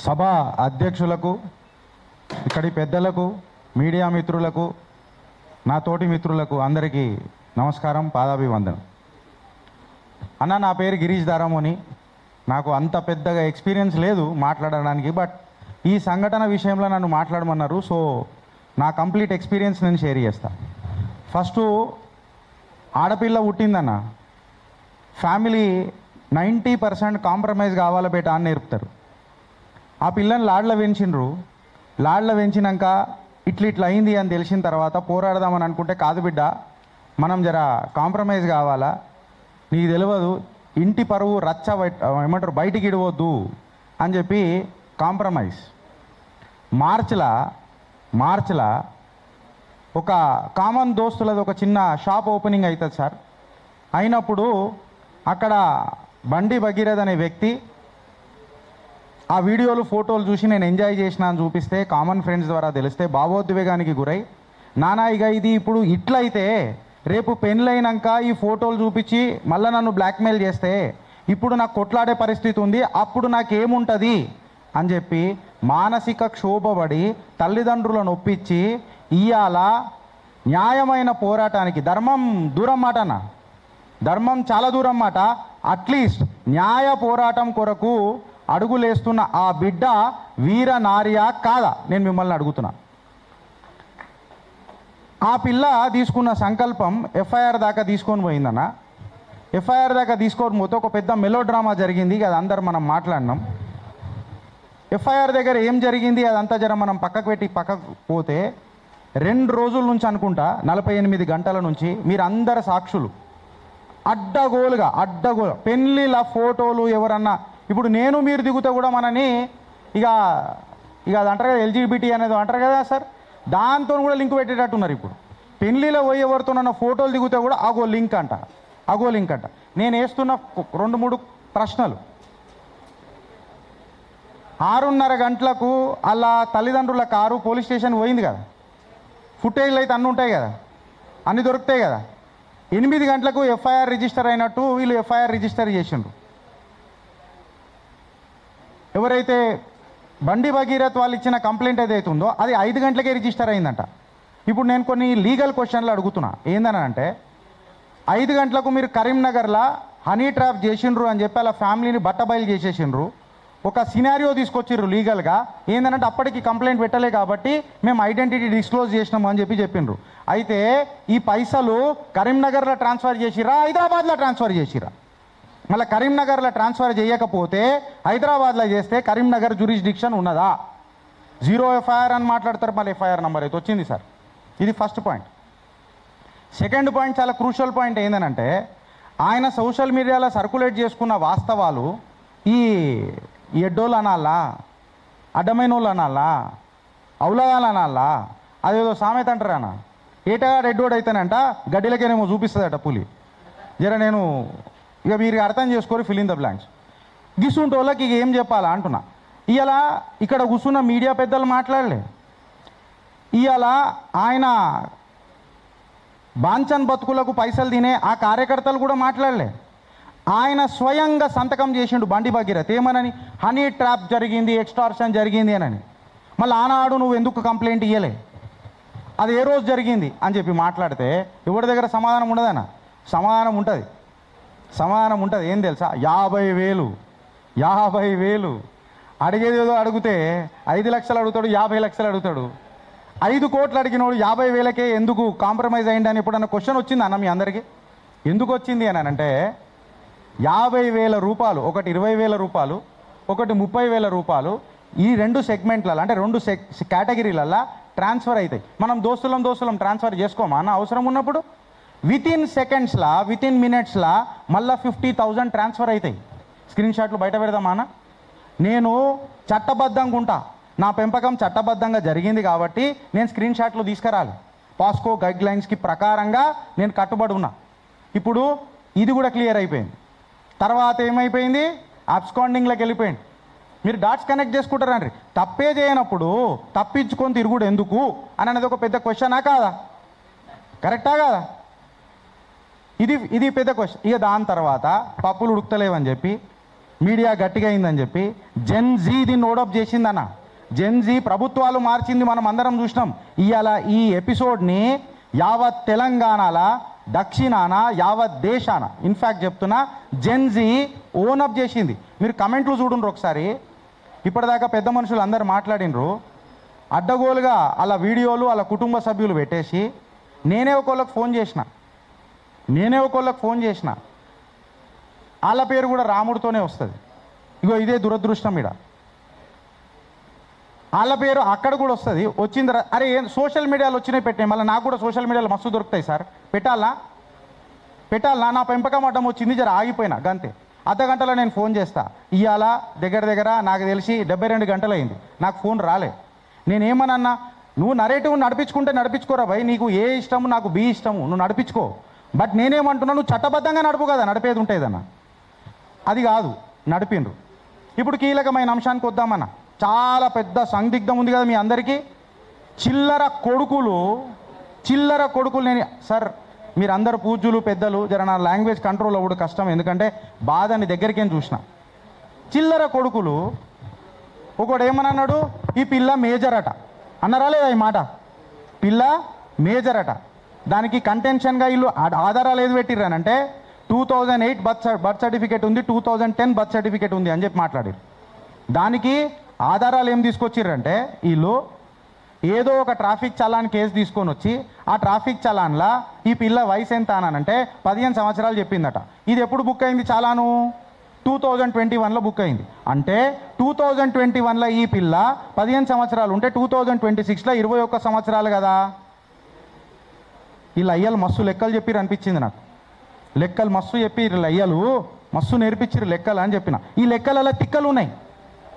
సభ అధ్యక్షులకు, ఇక్కడి పెద్దలకు, మీడియా మిత్రులకు, నా తోటి మిత్రులకు అందరికీ నమస్కారం, పాదాభివందనం. అన్న, నా పేరు గిరీష్ దారామోని. నాకు అంత పెద్దగా ఎక్స్పీరియన్స్ లేదు మాట్లాడడానికి, బట్ ఈ సంఘటన విషయంలో నన్ను మాట్లాడమన్నారు. సో నా కంప్లీట్ ఎక్స్పీరియన్స్ నేను షేర్ చేస్తా. ఫస్ట్ ఆడపిల్ల పుట్టిందన్న, ఫ్యామిలీ 90% కాంప్రమైజ్ కావాలా బేటా అని నేర్పుతారు. ఆ పిల్లని లాడ్ల పెంచిండ్రు. లాడ్ల పెంచినాక ఇట్లా అయింది అని తెలిసిన తర్వాత పోరాడదామని అనుకుంటే, కాదు బిడ్డ, మనం జర కాంప్రమైజ్ కావాలా, నీకు తెలియదు, ఇంటి పరువు రచ్చ ఏమంటారు బయటికి ఇడవద్దు అని చెప్పి కాంప్రమైజ్. మార్చిలో ఒక కామన్ దోస్తులది ఒక చిన్న షాప్ ఓపెనింగ్ అవుతుంది సార్. అయినప్పుడు అక్కడ బండి భగీరథ్ అనే వ్యక్తి ఆ వీడియోలు ఫోటోలు చూసి నేను ఎంజాయ్ చేసిన అని చూపిస్తే, కామన్ ఫ్రెండ్స్ ద్వారా తెలిస్తే భావోద్వేగానికి గురై, నానా ఇక ఇది ఇప్పుడు ఇట్లయితే రేపు పెళ్ళైనాక ఈ ఫోటోలు చూపించి మళ్ళీ నన్ను బ్లాక్మెయిల్ చేస్తే ఇప్పుడు నాకు కొట్లాడే పరిస్థితి ఉంది, అప్పుడు నాకేముంటుంది అని చెప్పి మానసిక క్షోభపడి తల్లిదండ్రులను ఒప్పించి ఇవాళ న్యాయమైన పోరాటానికి, ధర్మం దూరం మాట అన్న, ధర్మం చాలా దూరం మాట, అట్లీస్ట్ న్యాయ పోరాటం కొరకు అడుగులేస్తున్న ఆ బిడ్డ వీర నార్యా కాదా నేను మిమ్మల్ని అడుగుతున్నా. ఆ పిల్ల తీసుకున్న సంకల్పం ఎఫ్ఐఆర్ దాకా తీసుకొని పోయిందన్న. ఎఫ్ఐఆర్ దాకా తీసుకొని పోతే ఒక పెద్ద మెలో డ్రామా జరిగింది, అది అందరు మనం మాట్లాడినాం. ఎఫ్ఐఆర్ దగ్గర ఏం జరిగింది అదంతా జర మనం పక్కకు పోతే 2 రోజుల నుంచి అనుకుంటా 48 గంటల నుంచి మీరు అందరు సాక్షులు, అడ్డగోలుగా పెళ్ళిళ్ళ ఫోటోలు ఎవరన్నా ఇప్పుడు నేను మీరు దిగుతా కూడా మనని ఇక అది అంటారు కదా, ఎల్జీబీటీ అనేది అంటారు కదా సార్, దాంతో కూడా లింక్ పెట్టేటట్టున్నారు. ఇప్పుడు పెళ్ళిలో పోయి ఎవరితోనన్న ఫోటోలు దిగుతా కూడా అగో లింక్ అంట. నేను వేస్తున్న 2-3 ప్రశ్నలు. 6:30 గంటలకు అలా తల్లిదండ్రుల కారు పోలీస్ స్టేషన్ పోయింది కదా, ఫుటేజ్లు అయితే అన్నీ ఉంటాయి కదా, అన్నీ దొరుకుతాయి కదా. 8 గంటలకు ఎఫ్ఐఆర్ రిజిస్టర్ అయినట్టు వీళ్ళు ఎఫ్ఐఆర్ రిజిస్టర్ చేసిండ్రు. ఎవరైతే బండి భగీరథ్ వాళ్ళు ఇచ్చిన కంప్లైంట్ ఏదైతే ఉందో అది 5 గంటలకే రిజిస్టర్ అయిందంట. ఇప్పుడు నేను కొన్ని లీగల్ క్వశ్చన్లు అడుగుతున్నా. ఏందని అంటే, 5 గంటలకు మీరు కరీంనగర్లో హనీ ట్రాప్ చేసిండ్రు అని చెప్పి అలా ఫ్యామిలీని బట్టబయలు చేసేసిండ్రు. ఒక సినారియో తీసుకొచ్చిర్రు లీగల్గా. ఏంటంటే అప్పటికి కంప్లైంట్ పెట్టలే కాబట్టి మేము ఐడెంటిటీ డిస్క్లోజ్ చేసినాము అని చెప్పిండ్రు. అయితే ఈ పైసలు కరీంనగర్లో ట్రాన్స్ఫర్ చేసిరా, హైదరాబాద్లో ట్రాన్స్ఫర్ చేసిరా? మళ్ళీ కరీంనగర్లో ట్రాన్స్ఫర్ చేయకపోతే హైదరాబాద్లో చేస్తే కరీంనగర్ జ్యూరిస్డిక్షన్ ఉన్నదా? 0 ఎఫ్ఐఆర్ అని మాట్లాడతారు, మళ్ళీ ఎఫ్ఐఆర్ నెంబర్ అయితే వచ్చింది సార్. ఇది ఫస్ట్ పాయింట్. సెకండ్ పాయింట్, చాలా క్రూషియల్ పాయింట్ ఏంటంటే, ఆయన సోషల్ మీడియాలో సర్క్యులేట్ చేసుకున్న వాస్తవాలు ఈ ఎడ్డోళ్ళు అనాలా, అడ్డమైన వాళ్ళు అనాలా, అవులగాలు అనాలా, అదేదో సామెత అంటారు అన్న, ఏటగాడు ఎడ్డోడు అయితేనంట గడ్డిలకేనేమో చూపిస్తుందట పులి. జర నేను ఇక మీరు అర్థం చేసుకోరు, ఫిల్ ఇన్ ద బ్లాంక్స్. గిసుంటి వాళ్ళకి ఇక ఏం చెప్పాలా అంటున్నా. ఇవాళ ఇక్కడ కూర్చున్న మీడియా పెద్దలు మాట్లాడలే, ఇవాళ ఆయన బాంచన్ బతుకులకు పైసలు తినే ఆ కార్యకర్తలు కూడా మాట్లాడలే. ఆయన స్వయంగా సంతకం చేసిండు బండి భగీరథ్, ఏమనని, హనీ ట్రాప్ జరిగింది, ఎక్స్టార్షన్ జరిగింది అనని. మళ్ళీ ఆనాడు నువ్వు ఎందుకు కంప్లైంట్ ఇవ్వలే, అది ఏ రోజు జరిగింది అని చెప్పి మాట్లాడితే ఎవరి దగ్గర సమాధానం ఉండదన్న? సమాధానం ఉంటుంది. ఏం తెలుసా? 50,000 అడిగేది ఏదో అడిగితే 5 లక్షలు అడుగుతాడు, 50 లక్షలు అడుగుతాడు. 5 కోట్లు అడిగినోడు 50,000కే ఎందుకు కాంప్రమైజ్ అయ్యిందని ఎప్పుడన్నా క్వశ్చన్ వచ్చింది అన్న మీ అందరికీ? ఎందుకు వచ్చింది అని అంటే, 50,000 రూపాయలు, ఒకటి 20,000 రూపాయలు, ఒకటి 30,000 రూపాయలు, ఈ 2 సెగ్మెంట్లలో అంటే 2 కేటగిరీలలో ట్రాన్స్ఫర్ అవుతాయి. మనం దోస్తులం ట్రాన్స్ఫర్ చేసుకోమా అన్న అవసరం ఉన్నప్పుడు? వితిన్ సెకండ్స్లా, వితిన్ మినిట్స్లా మళ్ళీ 50,000 ట్రాన్స్ఫర్ అవుతాయి. స్క్రీన్ షాట్లు బయట పెడదామా అన్న? నేను చట్టబద్ధంగా ఉంటా, నా పెంపకం చట్టబద్ధంగా జరిగింది కాబట్టి నేను స్క్రీన్ షాట్లు తీసుకురాలి. పాస్కో గైడ్లైన్స్కి ప్రకారంగా నేను కట్టుబడి ఉన్నా. ఇప్పుడు ఇది కూడా క్లియర్ అయిపోయింది. తర్వాత ఏమైపోయింది? అబ్స్కాండింగ్లోకి వెళ్ళిపోయింది. మీరు డాట్స్ కనెక్ట్ చేసుకుంటారండి. తప్పే చేయనప్పుడు తప్పించుకొని తిరుగుడు ఎందుకు అని అనేది ఒక పెద్ద క్వశ్చనా కాదా? కరెక్టా కాదా? ఇది పెద్ద క్వశ్చన్. ఇక దాని తర్వాత పప్పులు ఉడుకుతలేవని చెప్పి మీడియా గట్టిగా అయిందని చెప్పి జెన్ జీ దీన్ని నోడప్ చేసిందన్న. జెన్ జీ ప్రభుత్వాలు మార్చింది మనం అందరం చూసినాం. ఇవాళ ఈ ఎపిసోడ్ని యావత్ తెలంగాణల దక్షిణాన యావత్ దేశాన ఇన్ఫ్యాక్ట్ చెప్తున్నా జెన్ జీ ఓనప్ చేసింది. మీరు కమెంట్లు చూడండి ఒకసారి. ఇప్పటిదాకా పెద్ద మనుషులు అందరు మాట్లాడినరు, అడ్డగోలుగా అలా వీడియోలు అలా కుటుంబ సభ్యులు పెట్టేసి నేనే ఒకళ్ళకి ఫోన్ చేసిన వాళ్ళ పేరు కూడా రాముడితోనే వస్తుంది. ఇగో ఇదే దురదృష్టం. ఇక్కడ వాళ్ళ పేరు అక్కడ కూడా వస్తుంది. వచ్చింది అరే సోషల్ మీడియాలో వచ్చినాయి పెట్టాయి. మళ్ళీ నాకు కూడా సోషల్ మీడియాలో మస్తు దొరుకుతాయి సార్. పెట్టాలా నా పెంపకం అడ్డం వచ్చింది, జర ఆగిపోయినా గంతే. అర్ధగంటలో నేను ఫోన్ చేస్తా. ఇవాళ దగ్గర నాకు తెలిసి 72 గంటలు అయింది, నాకు ఫోన్ రాలే. నేనేమనన్నా, నువ్వు నరేటివ్ నడిపించుకుంటే నడిపించుకోరా భయ్, నీకు ఏ ఇష్టము నాకు బి ఇష్టము, నువ్వు నడిపించుకో. బట్ నేనేమంటున్నా, నువ్వు చట్టబద్ధంగా నడుపు కదా, నడిపేది ఉంటేదన్నా. అది కాదు, నడిపిండ్రు. ఇప్పుడు కీలకమైన అంశానికి వద్దామన్న. చాలా పెద్ద సందిగ్ధం ఉంది కదా మీ అందరికీ. చిల్లర కొడుకులు నేను సార్, మీరు అందరు పూజ్యులు పెద్దలు, జర నా లాంగ్వేజ్ కంట్రోల్ అవ్వడు కష్టం, ఎందుకంటే బాధని దగ్గరికేం చూసిన. చిల్లర కొడుకులు ఒకడు ఏమన్నాడు, ఈ పిల్ల మేజర్ అట అన్నారా లేదా? ఈ మాట పిల్ల మేజర్ అట. దానికి కంటెన్షన్గా వీళ్ళు ఆధారాలు ఏది పెట్టిర్రనంటే 2008 బర్త్ సర్టిఫికేట్ ఉంది, 2010 బర్త్ సర్టిఫికేట్ ఉంది అని చెప్పి మాట్లాడారు. దానికి ఆధారాలు ఏం తీసుకొచ్చిర్రంటే, వీళ్ళు ఏదో ఒక ట్రాఫిక్ చలాన్ కేసు తీసుకొని వచ్చి ఆ ట్రాఫిక్ చలాన్లా ఈ పిల్ల వయసు ఎంత అనంటే 15 సంవత్సరాలు చెప్పిందట. ఇది ఎప్పుడు బుక్ అయింది చలాను? 2021లో బుక్ అయింది. అంటే 2021లో ఈ పిల్ల 15 సంవత్సరాలు ఉంటే 2026లో 21 సంవత్సరాలు కదా. వీళ్ళు అయ్యలు మస్తు లెక్కలు చెప్పిర్రు అనిపించింది నాకు. లెక్కలు మస్తు చెప్పి అయ్యలు మస్తు నేర్పించిర్రు లెక్కలు అని చెప్పిన. ఈ లెక్కలలో తిక్కలు ఉన్నాయి.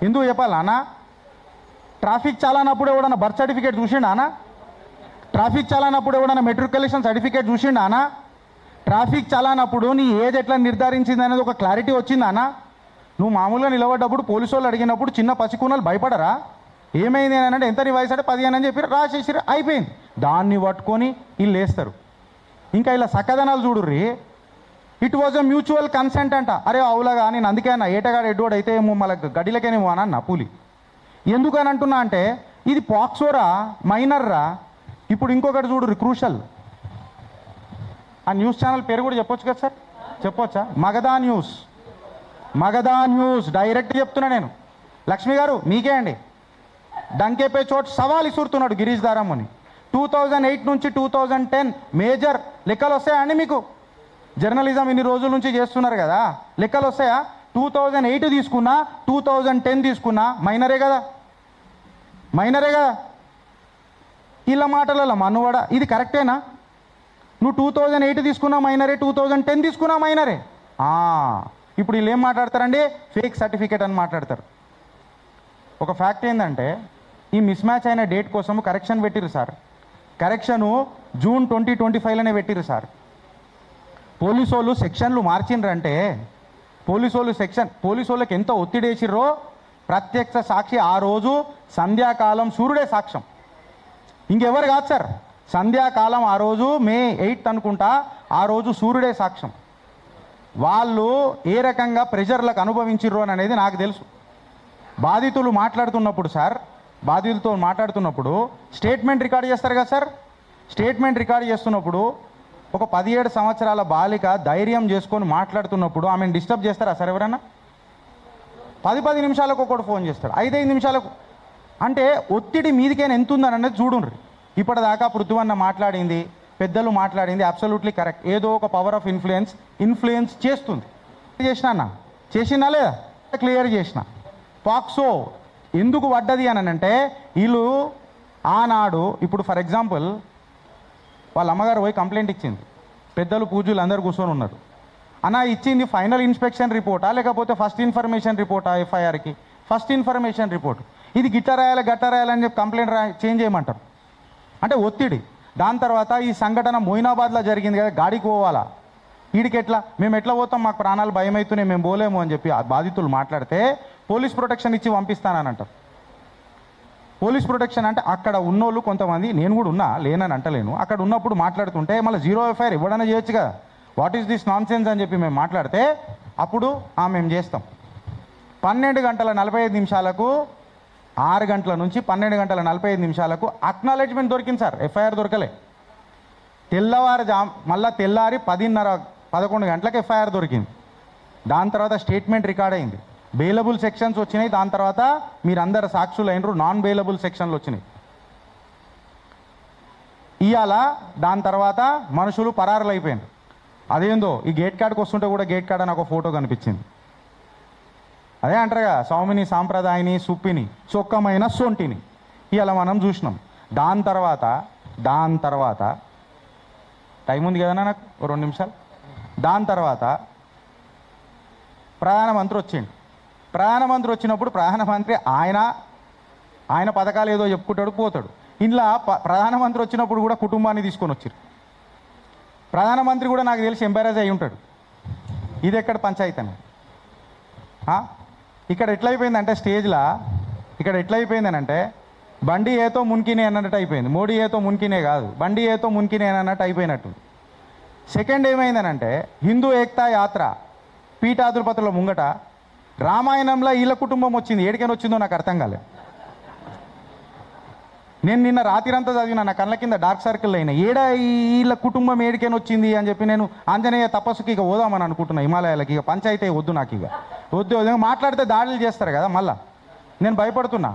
ఎందుకు చెప్పాలా అన్న? ట్రాఫిక్ చాలానప్పుడు ఎవడన్నా బర్త్ సర్టిఫికేట్ చూసిండా అన్న? ట్రాఫిక్ చాలానప్పుడు ఎవడన్నా మెట్రికులేషన్ సర్టిఫికేట్ చూసిండా అన్న? ట్రాఫిక్ చాలానప్పుడు నీ ఏజ్ ఎట్లా నిర్ధారించింది అనేది ఒక క్లారిటీ వచ్చిందా అన్న? నువ్వు మామూలుగా నిలబడ్డప్పుడు పోలీసు వాళ్ళు అడిగినప్పుడు చిన్న పసికూనలు భయపడరా? ఏమైంది అని అంటే, ఎంత నీ వయసు అంటే 15 అని చెప్పి రాసేసి అయిపోయింది. దాన్ని పట్టుకొని వీళ్ళు వేస్తారు. ఇంకా ఇలా సక్కదనాలు చూడుర్రి. It was a mutual consent అంట. అరే అవులాగా, నేను అందుకే అన్న ఏటగాడు ఎడ్డోడు అయితే ఏమో మళ్ళీ గడిలకేనేమో అని అన్న పూలి. ఎందుకని అంటున్నా అంటే, ఇది పాక్సోరా మైనర్రా. ఇప్పుడు ఇంకొకటి చూడుర్రి క్రూషల్. ఆ న్యూస్ ఛానల్ పేరు కూడా చెప్పొచ్చు కదా సార్? చెప్పొచ్చా? మగధా న్యూస్ డైరెక్ట్ చెప్తున్నా నేను. లక్ష్మి గారు మీకే అండి. డంకేపే చోట్ సవాల్ ఇసురుతున్నాడు గిరీష్ దారాముని. 2008 నుంచి 2010 మేజర్ లెక్కలు వస్తాయా మీకు? జర్నలిజం ఇన్ని రోజుల నుంచి చేస్తున్నారు కదా, లెక్కలు వస్తాయా? 2008 తీసుకున్నా 2010 తీసుకున్నా మైనరే కదా. ఇలా మాటలలో మనువడ ఇది కరెక్టేనా? నువ్వు 2008 తీసుకున్నా మైనరే, 2010 తీసుకున్నా మైనరే. ఇప్పుడు వీళ్ళు ఏం మాట్లాడతారండి? ఫేక్ సర్టిఫికేట్ అని మాట్లాడతారు. ఒక ఫ్యాక్ట్ ఏంటంటే, ఈ మిస్ మ్యాచ్ అయిన డేట్ కోసం కరెక్షన్ పెట్టిరు సార్. కరెక్షను జూన్ 2025లోనే పెట్టిరు సార్. పోలీసు వాళ్ళు సెక్షన్లు మార్చిండ్రంటే, పోలీసు వాళ్ళకి ఎంత ఒత్తిడి వేసిర్రో ప్రత్యక్ష సాక్షి ఆ రోజు సంధ్యాకాలం సూర్యుడే సాక్ష్యం, ఇంకెవరు కాదు సార్. సంధ్యాకాలం ఆ రోజు మే 8 అనుకుంటా, ఆ రోజు సూర్యుడే సాక్ష్యం. వాళ్ళు ఏ రకంగా ప్రెషర్లకు అనుభవించిర్రు అనేది నాకు తెలుసు. బాధితులతో మాట్లాడుతున్నప్పుడు స్టేట్మెంట్ రికార్డ్ చేస్తారు కదా సార్. స్టేట్మెంట్ రికార్డ్ చేస్తున్నప్పుడు ఒక 17 సంవత్సరాల బాలిక ధైర్యం చేసుకొని మాట్లాడుతున్నప్పుడు ఆమెను డిస్టర్బ్ చేస్తారా సార్ ఎవరన్నా? 10 నిమిషాలకు ఒకటి ఫోన్ చేస్తాడు, 5 నిమిషాలకు. అంటే ఒత్తిడి మీదికైనా ఎంత ఉందని అనేది చూడండి. ఇప్పటిదాకా పృథ్వన్న మాట్లాడింది, పెద్దలు మాట్లాడింది అబ్సల్యూట్లీ కరెక్ట్. ఏదో ఒక పవర్ ఆఫ్ ఇన్ఫ్లుయెన్స్ చేస్తుంది. చేసినా లేదా? క్లియర్ చేసిన. పాక్సో ఎందుకు పడ్డది అని అంటే, వీళ్ళు ఆనాడు ఇప్పుడు ఫర్ ఎగ్జాంపుల్ వాళ్ళ అమ్మగారు పోయి కంప్లైంట్ ఇచ్చింది, పెద్దలు పూజలు అందరు కూర్చొని ఉన్నారు. అన్న ఇచ్చింది ఫైనల్ ఇన్స్పెక్షన్ రిపోర్టా లేకపోతే ఫస్ట్ ఇన్ఫర్మేషన్ రిపోర్టా? ఎఫ్ఐఆర్కి ఫస్ట్ ఇన్ఫర్మేషన్ రిపోర్ట్. ఇది గట్ట రాయాలని చెప్పి కంప్లైంట్ చేంజ్ చేయమంటారు. అంటే ఒత్తిడి. దాని తర్వాత ఈ సంఘటన మొయినాబాద్లో జరిగింది కదా, గాడికి పోవాలా, వీడికి మేము ఎట్లా పోతాం, మాకు ప్రాణాలు భయం అవుతున్నాయి, మేము పోలేము అని చెప్పి ఆ బాధితులు మాట్లాడితే పోలీస్ ప్రొటెక్షన్ ఇచ్చి పంపిస్తానని అంటారు. పోలీస్ ప్రొటెక్షన్ అంటే అక్కడ ఉన్నోళ్ళు కొంతమంది, నేను కూడా ఉన్నా, లేనని అంటలేను, అక్కడ ఉన్నప్పుడు మాట్లాడుతుంటే మళ్ళీ 0 ఎఫ్ఐఆర్ ఇవ్వడనే చేయొచ్చు కదా. What is this non sense అని చెప్పి మేము మాట్లాడితే అప్పుడు మేము చేస్తాం. 12:45 6 గంటల నుంచి 12:45 అక్నాలెడ్జ్మెంట్ దొరికింది సార్, ఎఫ్ఐఆర్ దొరకలే. మళ్ళీ తెల్లారి 10:30 11 ఎఫ్ఐఆర్ దొరికింది. దాని తర్వాత స్టేట్మెంట్ రికార్డ్ అయింది, బెయిలబుల్ సెక్షన్స్ వచ్చినాయి. దాని తర్వాత మీరందరు సాక్షులు అయినరు, నాన్ బెయిలబుల్ సెక్షన్లు వచ్చినాయి. ఇవాళ దాని తర్వాత మనుషులు పరారులు అయిపోయారు. అదేందో ఈ గేట్ కార్డ్కి వస్తుంటే కూడా గేట్ కార్డ్ అని ఒక ఫోటో కనిపించింది. అదే అంటారుగా, సౌమిని సాంప్రదాయని సుప్పిని చొక్కమైన సొంటిని ఇలా మనం చూసినాం. దాని తర్వాత టైం ఉంది కదా నాకు 2 నిమిషాలు. దాని తర్వాత ప్రధానమంత్రి వచ్చిండు. ప్రధానమంత్రి వచ్చినప్పుడు ప్రధానమంత్రి ఆయన పథకాలు ఏదో చెప్పుకుంటాడు పోతాడు. ఇంట్లో ప్రధానమంత్రి వచ్చినప్పుడు కూడా కుటుంబాన్ని తీసుకొని వచ్చారు. ప్రధానమంత్రి కూడా నాకు తెలిసి ఎంబారేజ్ అయి ఉంటాడు. ఇది ఎక్కడ పంచాయతీ అని. ఇక్కడ ఎట్లయిపోయిందంటే స్టేజ్లో ఎట్లయిపోయిందనంటే బండి ఏతో మున్కినే అన్నట్టు అయిపోయింది. మోడీ ఏతో మున్కినే కాదు, బండి ఏతో మున్కినే అన్నట్టు అయిపోయినట్టు. సెకండ్ ఏమైందనంటే హిందూ ఏక్తా యాత్ర పీఠాధిపతుల ముంగట రామాయణంలో వీళ్ళ కుటుంబం వచ్చింది. ఏడికైనా వచ్చిందో నాకు అర్థం కాలేదు. నేను నిన్న రాత్రంతా చదివిన, నా కళ్ళ కింద డార్క్ సర్కిల్ అయినా వీళ్ళ కుటుంబం ఏడికైనా వచ్చింది అని చెప్పి నేను ఆంజనేయ తపస్సుకి ఇక పోదామని అనుకుంటున్నా హిమాలయాలకి. ఇక పంచాయతీ వద్దు, నాకు ఇక వద్దు. మాట్లాడితే దాడులు చేస్తారు కదా, మళ్ళా నేను భయపడుతున్నా.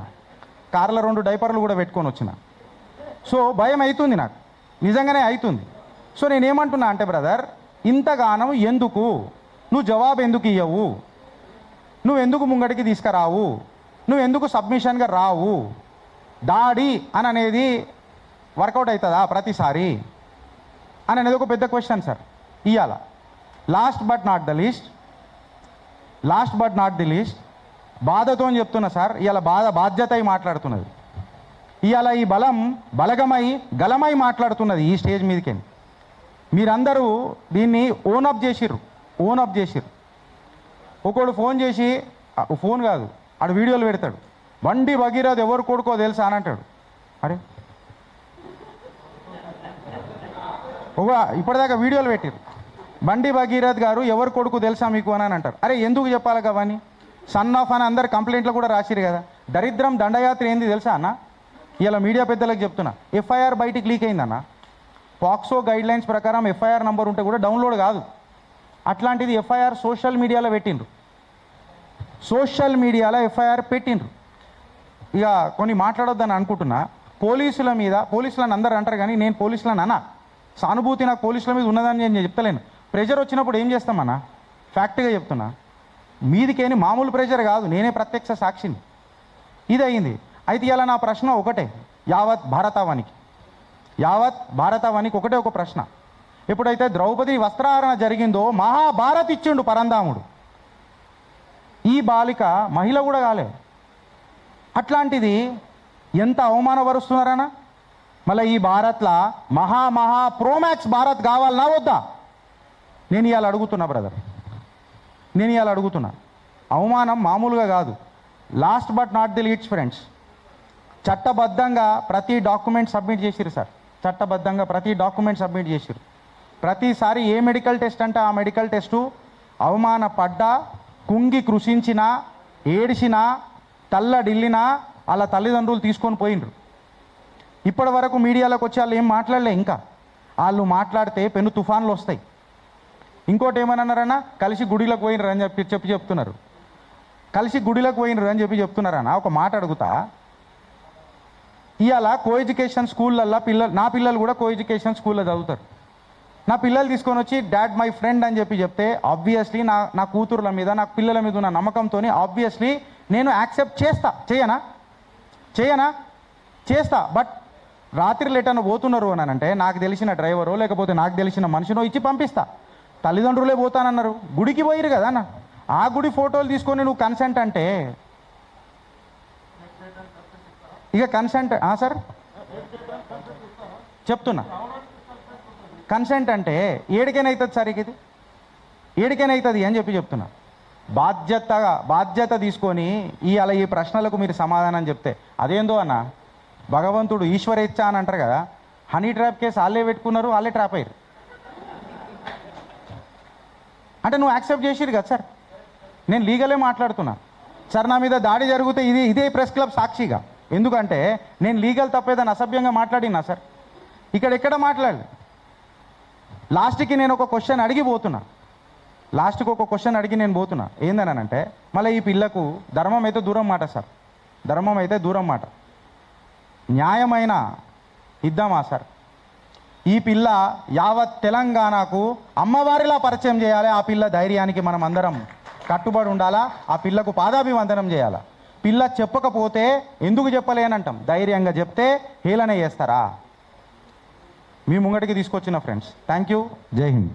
కార్లో 2 డైపర్లు కూడా పెట్టుకొని వచ్చిన. సో భయం అవుతుంది నాకు, నిజంగానే అవుతుంది. సో నేనేమంటున్నా అంటే బ్రదర్, ఇంతగానం ఎందుకు నువ్వు జవాబు ఎందుకు ఇవ్వవు? నువ్వెందుకు ముంగడికి తీసుకురావు? నువ్వెందుకు సబ్మిషన్గా రావు? దాడి అని అనేది వర్కౌట్ అవుతుందా ప్రతిసారి అని అనేది ఒక పెద్ద క్వశ్చన్ సార్. ఇవాళ last but not the least బాధతో అని చెప్తున్నా సార్. ఇవాళ బాధ్యత అయి మాట్లాడుతున్నది. ఇవాళ ఈ గలమై మాట్లాడుతున్నది ఈ స్టేజ్ మీదకి. మీరందరూ దీన్ని ఓనప్ చేసిర్రు. ఒకడు ఫోన్ చేసి, ఫోన్ కాదు ఆడు వీడియోలు పెడతాడు, బండి భగీరథ్ ఎవరు కొడుకో తెలుసా అని అంటాడు. అరే ఇప్పటిదాకా వీడియోలు పెట్టారు, బండి భగీరథ్ గారు ఎవరు కొడుకు తెలుసా మీకు అని అంటారు. అరే ఎందుకు చెప్పాలి కవని? సన్ ఆఫ్ అని అందరు కంప్లైంట్లు కూడా రాసిరు కదా. దరిద్రం దండయాత్ర ఏంది తెలుసా అన్న? ఇలా మీడియా పెద్దలకు చెప్తున్నా, ఎఫ్ఐఆర్ బయటికి లీక్ అయిందన్న. పాక్సో గైడ్లైన్స్ ప్రకారం ఎఫ్ఐఆర్ నంబర్ ఉంటే కూడా డౌన్లోడ్ కాదు. అట్లాంటిది ఎఫ్ఐఆర్ సోషల్ మీడియాలో పెట్టిండ్రు. ఎఫ్ఐఆర్ పెట్టిండ్రు. ఇక కొన్ని మాట్లాడొద్దని అనుకుంటున్నా. పోలీసులను అందరూ అంటారు కానీ నేను పోలీసులను అన్నా. సానుభూతి నాకు పోలీసుల మీద ఉన్నదని నేను చెప్తలేను. ప్రెజర్ వచ్చినప్పుడు ఏం చేస్తామన్నా? ఫ్యాక్ట్గా చెప్తున్నా. మీదికేని మామూలు ప్రెజర్ కాదు, నేనే ప్రత్యక్ష సాక్షిని. ఇది అయింది. అయితే ఇలా నా ప్రశ్న ఒకటే, యావత్ భారతావనికి ఒకటే ఒక ప్రశ్న. ఎప్పుడైతే ద్రౌపది వస్త్రాహరణ జరిగిందో మహాభారత్ ఇచ్చిండు పరంధాముడు. ఈ బాలిక మహిళ కూడా కాలే. అట్లాంటిది ఎంత అవమానపరుస్తున్నారన్నా? మళ్ళీ ఈ భారత్లో మహా ప్రోమాక్స్ భారత్ కావాలన్నా వద్దా? నేను ఇవాళ అడుగుతున్నా బ్రదర్, అవమానం మామూలుగా కాదు. Last but not the least friends, చట్టబద్ధంగా ప్రతి డాక్యుమెంట్ సబ్మిట్ చేసిరు సార్. ప్రతిసారి ఏ మెడికల్ టెస్ట్ అంటే ఆ మెడికల్ టెస్టు అవమానపడ్డా, కుంగి కృషించినా, ఏడిసినా, తల్లడిల్లినా వాళ్ళ తల్లిదండ్రులు తీసుకొని పోయిండ్రు. ఇప్పటి వరకు మీడియాలోకి వచ్చి వాళ్ళు ఏం మాట్లాడలే. ఇంకా వాళ్ళు మాట్లాడితే పెను తుఫాన్లు వస్తాయి. ఇంకోటి ఏమన్నారన్నా, కలిసి గుడిలోకి పోయినరు అని చెప్తున్నారు. చెప్తున్నారన్న ఒక మాట అడుగుతా. ఇవాళ కో ఎడ్యుకేషన్ స్కూళ్ళల్లో నా పిల్లలు కూడా కో ఎడ్యుకేషన్ స్కూల్లో చదువుతారు. నా పిల్లలు తీసుకొని వచ్చి డాడ్ మై ఫ్రెండ్ అని చెప్తే ఆబ్వియస్లీ నా కూతుర్ల మీద, నా పిల్లల మీద ఉన్న నమ్మకంతో ఆబ్వియస్లీ నేను యాక్సెప్ట్ చేస్తా. బట్ రాత్రి లేటను పోతున్నారు అని అంటే నాకు తెలిసిన డ్రైవరో లేకపోతే నాకు తెలిసిన మనిషినో ఇచ్చి పంపిస్తా. తల్లిదండ్రులే పోతానన్నారు, గుడికి పోయిరు కదా అన్న. ఆ గుడి ఫోటోలు తీసుకొని నువ్వు కన్సెంట్ అంటే ఇక కన్సెంట్ సార్ చెప్తున్నా, కన్సెంట్ అంటే ఏడికైనా అవుతుంది సార్. ఇది ఏడికైనా అవుతుంది అని చెప్తున్నా. బాధ్యత తీసుకొని అలా ఈ ప్రశ్నలకు మీరు సమాధానం చెప్తే అదేందో అన్న, భగవంతుడు ఈశ్వరేచ్ఛ అని అంటారు కదా. హనీ ట్రాప్ కేసు వాళ్ళే పెట్టుకున్నారు, వాళ్ళే ట్రాప్ అయ్యారు. అంటే నువ్వు యాక్సెప్ట్ చేసిరు కదా సార్. నేను లీగలే మాట్లాడుతున్నా. సార్ నా మీద దాడి జరిగితే ఇదే ప్రెస్ క్లబ్ సాక్షిగా, ఎందుకంటే నేను లీగల్ తప్పేదని అసభ్యంగా మాట్లాడినా సార్, ఎక్కడ మాట్లాడలే. లాస్ట్కి నేను ఒక క్వశ్చన్ అడిగి పోతున్నా, నేను పోతున్నా ఏందనంటే, మళ్ళీ ఈ పిల్లకు ధర్మం అయితే దూరం మాట సార్, ధర్మం అయితే దూరం మాట, న్యాయమైన ఇద్దామా సార్? ఈ పిల్ల యావత్ తెలంగాణకు అమ్మవారిలా పరిచయం చేయాలి. ఆ పిల్ల ధైర్యానికి మనం అందరం కట్టుబడి ఉండాలా, ఆ పిల్లకు పాదాభివందనం చేయాలా. పిల్ల చెప్పకపోతే ఎందుకు చెప్పలేనంటాం, ధైర్యంగా చెప్తే హేళన చేస్తారా? మీ ముంగటికి తీసుకొచ్చిన ఫ్రెండ్స్, థ్యాంక్ యూ, జై హింద్.